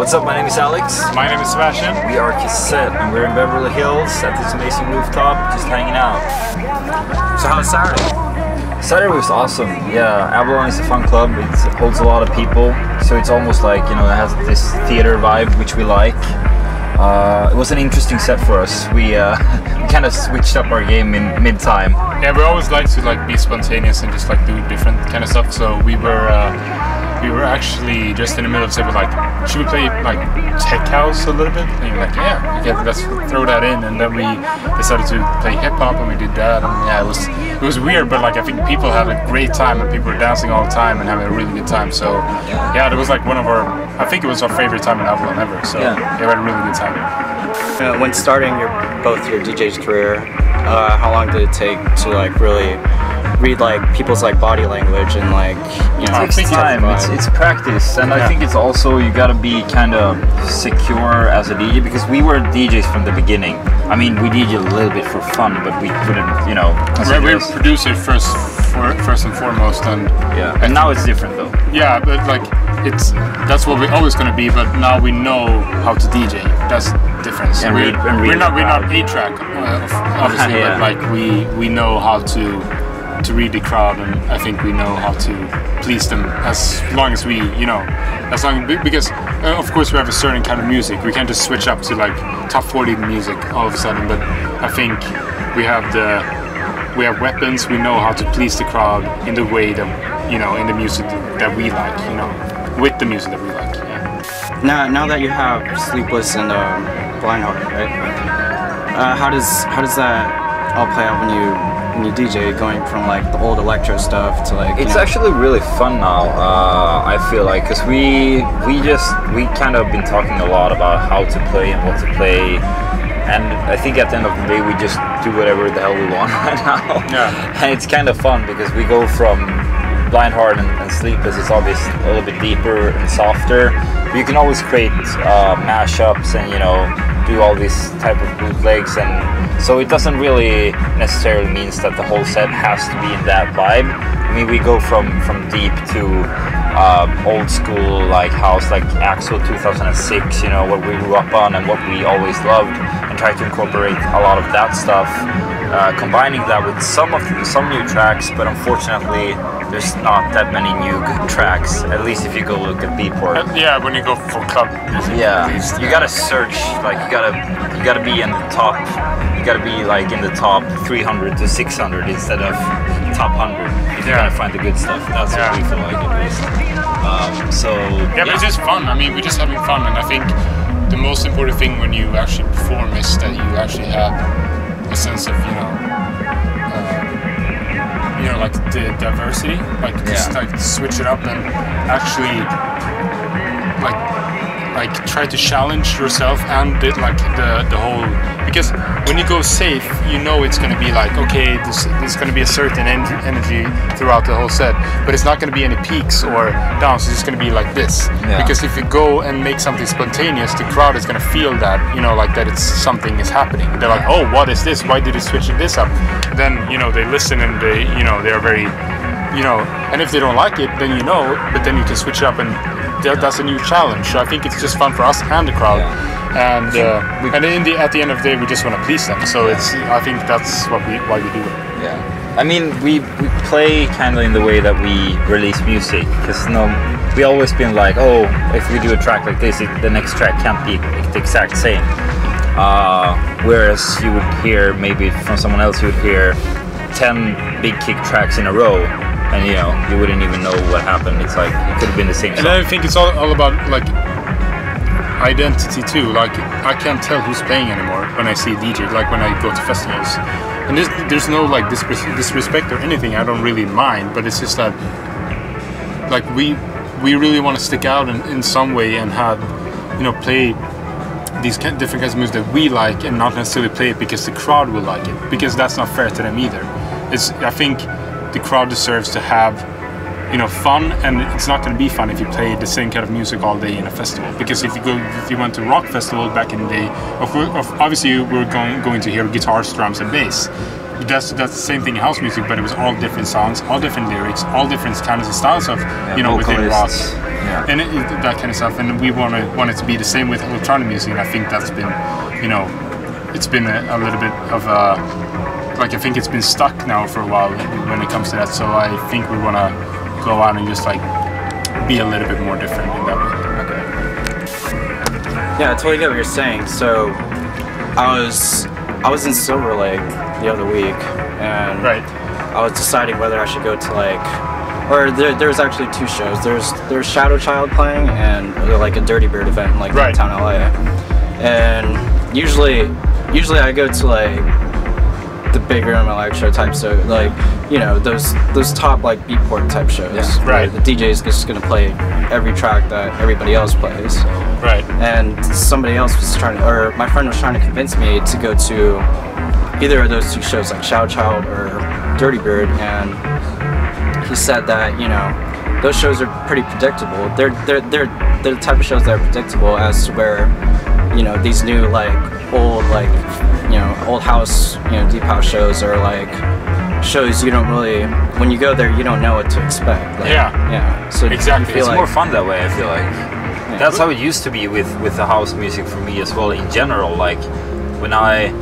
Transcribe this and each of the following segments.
What's up, my name is Alex. My name is Sebastian. We are Cassette and we're in Beverly Hills at this amazing rooftop, just hanging out. So how was Saturday? Saturday was awesome. Yeah, Avalon is a fun club. It holds a lot of people, so it's almost like, you know, it has this theater vibe, which we like. It was an interesting set for us. We kind of switched up our game in mid-time. Yeah, we always like to be spontaneous and just do different kind of stuff. So we were actually just in the middle of saying, should we play tech house a little bit? And you're like, yeah, let's throw that in. And then we decided to play hip hop, and we did that. And yeah, it was weird, but I think people had a great time, and people were dancing all the time and having a really good time. So yeah, it was one of our, I think it was our favorite time in Avalon ever. So yeah, we had a really good time. When starting both your DJ's career, how long did it take to really read people's body language and it takes time. It's practice, and I think it's also you gotta be kind of secure as a DJ, because we were DJs from the beginning. I mean, we DJ a little bit for fun, but we couldn't, we were producers first and foremost, and yeah. And now it's different though. Yeah, but that's what we're always gonna be. But now we know how to DJ. That's the difference. And we're not 8-track, obviously, yeah. But we know how to read the crowd, and I think we know how to please them as long as because of course we have a certain kind of music. We can't just switch up to top 40 music all of a sudden, but I think we have weapons. We know how to please the crowd in the way that in the music that we like, with the music that we like. Yeah. Now that you have Sleepless and Blind Heart, right? How does that all play out when you DJ, going from the old electro stuff to It's actually really fun now. I feel because we kind of been talking a lot about how to play and what to play, and I think at the end of the day we just do whatever the hell we want right now. Yeah. And it's kind of fun because we go from Blind Heart and Sleepless. It's obviously a little bit deeper and softer. But you can always create mashups and do all these type of bootlegs, and so it doesn't really necessarily means that the whole set has to be in that vibe. I mean, we go from deep to old school house, Axel 2006, what we grew up on and what we always loved, and try to incorporate a lot of that stuff, combining that with some new tracks. But unfortunately, there's not that many new good tracks. At least if you go look at Beatport. Yeah, when you go for club music. Yeah, you gotta search. You gotta be in the top. You gotta be in the top 300 to 600 instead of top 100. If you're gonna find the good stuff, that's what we feel like at least. But it's just fun. I mean, we're just having fun, and I think the most important thing when you actually perform is that you actually have a sense of the diversity, just switch it up and actually try to challenge yourself and the whole, because when you go safe, it's going to be okay, there's going to be a certain energy throughout the whole set, but it's not going to be any peaks or downs. It's just going to be like this. Yeah. Because if you go and make something spontaneous, the crowd is going to feel that that it's something is happening. They're like, oh, what is this? Why did you switch this up? Then they listen, and they they are very and if they don't like it, then but then you can switch it up, and that's a new challenge. So I think it's just fun for us and the crowd. Yeah. And at the end of the day, we just want to please them. So I think that's why we do it. Yeah. I mean, we play kind of in the way that we release music, because we always been oh, if we do a track like this, the next track can't be the exact same. Whereas you would hear, maybe from someone else, you would hear 10 big kick tracks in a row, and you wouldn't even know what happened. It's it could have been the same song. And I think it's all about identity too. I can't tell who's playing anymore when I see a DJ. When I go to festivals, and there's no disrespect or anything. I don't really mind, but it's just that we really want to stick out in some way and have play these different kinds of music that we like, and not necessarily play it because the crowd will like it, because that's not fair to them either. I think the crowd deserves to have fun, and it's not going to be fun if you play the same kind of music all day in a festival. Because if you went to rock festival back in the day, obviously we're going to hear guitars, drums, and bass. that's the same thing in house music, but it was all different songs, all different lyrics, all different kinds of styles of within rock, and that kind of stuff. And we want it to be the same with electronic music, and I think that's been, it's been a little bit of a, like, I think it's been stuck now for a while when it comes to that. So I think we want to go out and just like be a little bit more different in that way. Okay. Yeah, I totally get what you're saying. So I was in Silver Lake the other week, and I was deciding whether I should go to there's actually two shows. There's Shadow Child playing and like a Dirty Bird event in like downtown LA. And usually I go to like the big room electro type, so like those top like Beatport type shows. Yeah. Right. The DJ is just gonna play every track that everybody else plays. Right. And somebody else was or my friend was trying to convince me to go to either of those two shows, like Shadow Child or Dirty Bird, and he said that those shows are pretty predictable. They're the type of shows that are predictable as to where these new like old old house deep house shows are like shows you don't really, when you go there you don't know what to expect. Like, so exactly, it's more fun that way, I feel like. That's how it used to be with the house music for me as well in general. Like when I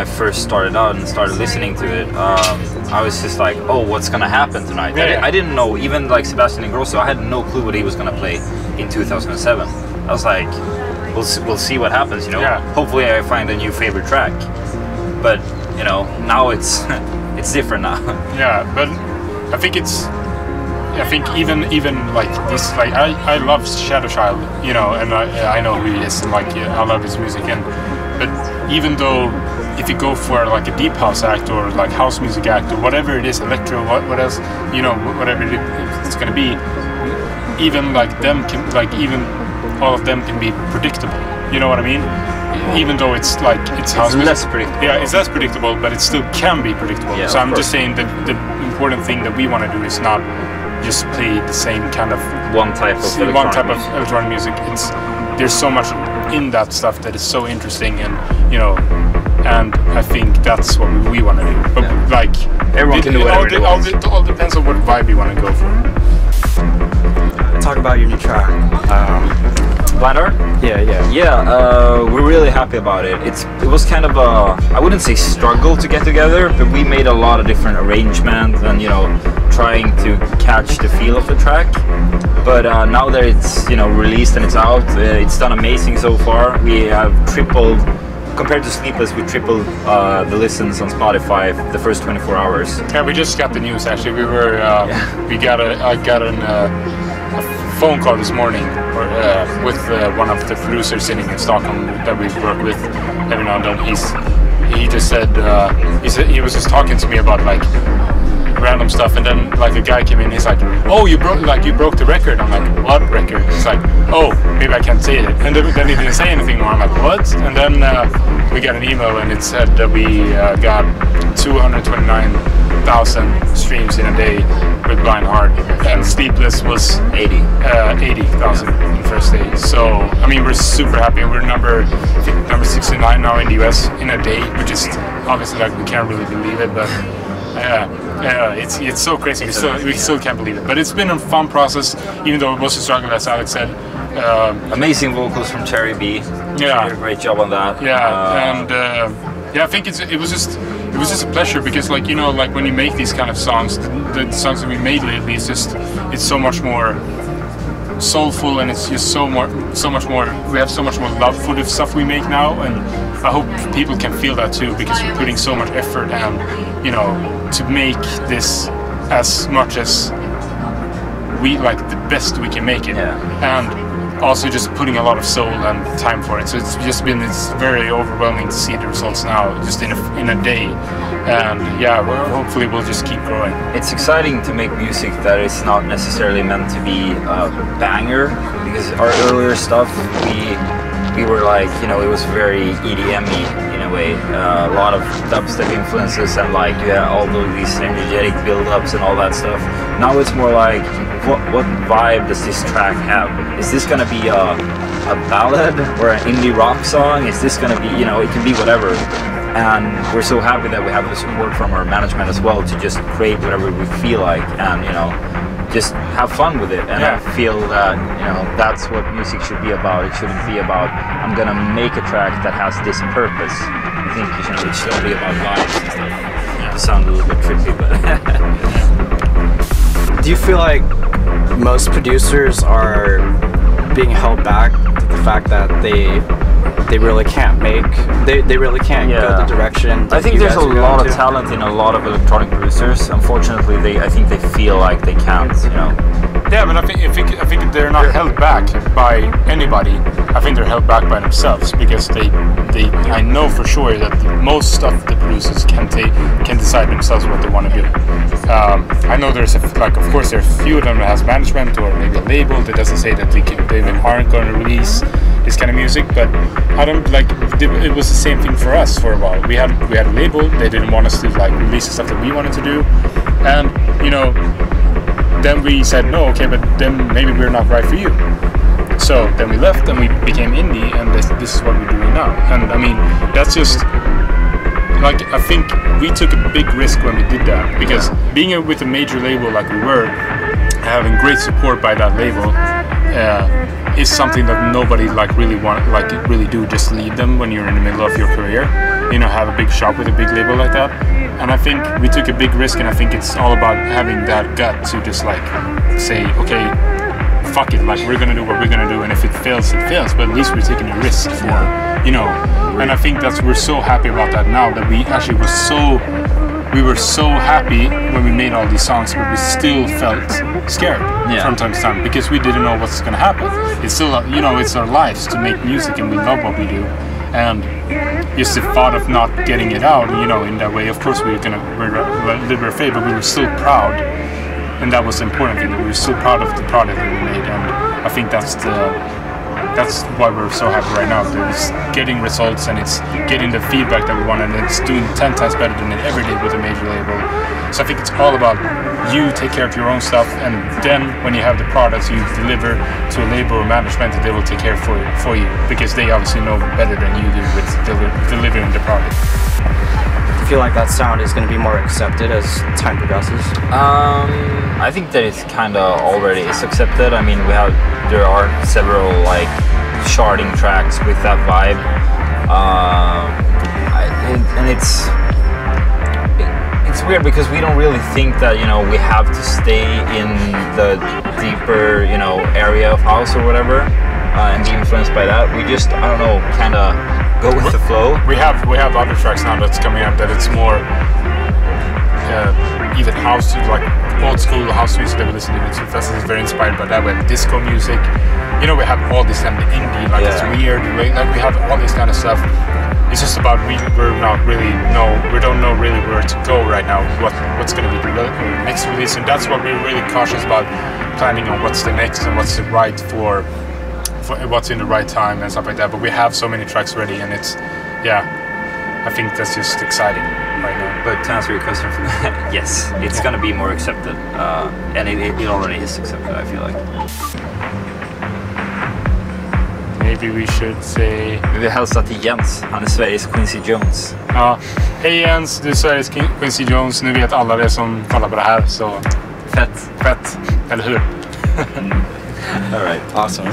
first started out and started listening to it, I was just like, oh, what's gonna happen tonight? I didn't know, even like Sebastian Ingrosso, I had no clue what he was gonna play in 2007. I was like, we'll see what happens, Hopefully I find a new favorite track. But now it's it's different now. Yeah, but I think even like this, like I love Shadow Child, and I know who he is, and like I love his music, but even though if you go for like a deep house act or like house music act or whatever it is, electro, what else, whatever it's gonna be, even like them can, like even all of them can be predictable. You know what I mean? Even though it's like it's house music, less predictable. Yeah, it's less predictable, but it still can be predictable. Yeah, so I'm just saying that the important thing that we want to do is not just play the same kind of one type of electronic music. There's so much in that stuff that is so interesting, and and I think that's what we want to do. But like everyone can do whatever they want. It all depends on what vibe you want to go for. Talk about your new track. Blind Heart? Yeah, we're really happy about it. It was kind of a, I wouldn't say struggle to get together, but we made a lot of different arrangements and trying to catch the feel of the track. But now that it's released and it's out, it's done amazing so far. We have tripled, compared to Sleepless, we tripled the listens on Spotify the first 24 hours. Yeah, we just got the news actually. We were I got a phone call this morning with one of the producers sitting in Stockholm that we work with every now and then. He just said he was just talking to me about like random stuff, and then like a guy came in. He's like, "Oh, you broke the record." I'm like, "What record?" He's like, "Oh, maybe I can't say it." And then he didn't say anything more. I'm like, "What?" And then we got an email, and it said that we got 229,000 streams in a day with Blind Heart, and Sleepless was 80,000 in the first day. So I mean, we're super happy. We're number 69 now in the US in a day, which is obviously like we can't really believe it, but it's so crazy. We still can't believe it. But it's been a fun process, even though it was a struggle, as Alex said. Amazing vocals from Cherry B. Yeah, she did a great job on that. Yeah, and I think it was just a pleasure, because like like when you make these kind of songs, the songs that we made lately, it's so much more soulful, and it's just so much more. We have so much more love for the stuff we make now, and I hope people can feel that too, because we're putting so much effort and to make this as much as we like, the best we can make it, and also just putting a lot of soul and time for it. So it's very overwhelming to see the results now, just in a day. And hopefully we'll just keep growing. It's exciting to make music that is not necessarily meant to be a banger, because our earlier stuff, we were like, it was very EDM-y in a way, a lot of dubstep influences, and like all these energetic build-ups and all that stuff. Now it's more like, what vibe does this track have? Is this gonna be a ballad or an indie rock song? Is this gonna be, it can be whatever. and we're so happy that we have the support from our management as well to just create whatever we feel like, and you know, just have fun with it. And I feel that, you know, that's what music should be about. It shouldn't be about, I'm gonna make a track that has this purpose. I think it should all be about vibes and stuff. To sound a little bit trippy, but do you feel like most producers are being held back to the fact that they really can't they really can't go the direction that I think there's a lot of talent in a lot of electronic producers. Unfortunately, I think they feel like they can't, you know. Yeah, but I think they're not held back by anybody. I think they're held back by themselves, because I know for sure that most of the producers can decide themselves what they want to do. I know there's of course there are a few of them that has management or maybe a label that doesn't say that they aren't going to release this kind of music, but I don't like. It was the same thing for us for a while. We had a label. They didn't want us to like release the stuff that we wanted to do, and you know, then we said no, okay, but then maybe we're not right for you. So then we left and we became indie, and this is what we're doing now. And I mean, that's just like, I think we took a big risk when we did that, because being with a major label like we were, having great support by that label, is something that nobody really do. Just leave them when you're in the middle of your career, you know, have a big shop with a big label like that. And I think we took a big risk, and I think it's all about having that gut to just like say, okay, fuck it, like we're gonna do what we're gonna do, and if it fails, it fails, but at least we're taking a risk for, you know. And I think we're so happy about that now, that we actually we were so happy when we made all these songs, but we still felt scared from time to time, because we didn't know what's gonna happen. It's still, you know, it's our lives to make music, and we love what we do, and just the thought of not getting it out, you know, in that way, of course we're a little bit afraid, but we were still proud, and that was the important thing. We were so proud of the product that we made, and I think that's why we're so happy right now. It's getting results, and it's getting the feedback that we want, and it's doing 10 times better than it ever did with a major label. So I think it's all about you take care of your own stuff, and then when you have the products, you deliver to a label or management that they will take care for you, because they obviously know better than you do with delivering the product. I feel like that sound is going to be more accepted as time progresses. I think that it's kind of already is accepted. I mean, there are several like charting tracks with that vibe, and it's weird because we don't really think that, you know, we have to stay in the deeper, you know, area of house or whatever, and be influenced by that. We just, I don't know, kind of go with the flow. We have other tracks now that's coming up that it's more even house, like old school house music that we listen to. That's very inspired by that. We have disco music. You know, we have all this kind of indie, like it's weird. Like we have all this kind of stuff. It's just about we don't know really where to go right now. What's going to be the next release, and that's what we're really cautious about, planning on what's the next and what's the right for what's in the right time and stuff like that. But we have so many tracks ready, and it's I think that's just exciting right now. But to answer your question, yes, it's gonna be more accepted, and it already is accepted, I feel like. Maybe we should say... Vi vill hälsa till Jens, han är Sveriges Quincy Jones. Ja, hej Jens, du är Sveriges Quincy Jones, nu vet alla det som kollar på det här, så... Fett. Fett, eller hur? All right. Awesome.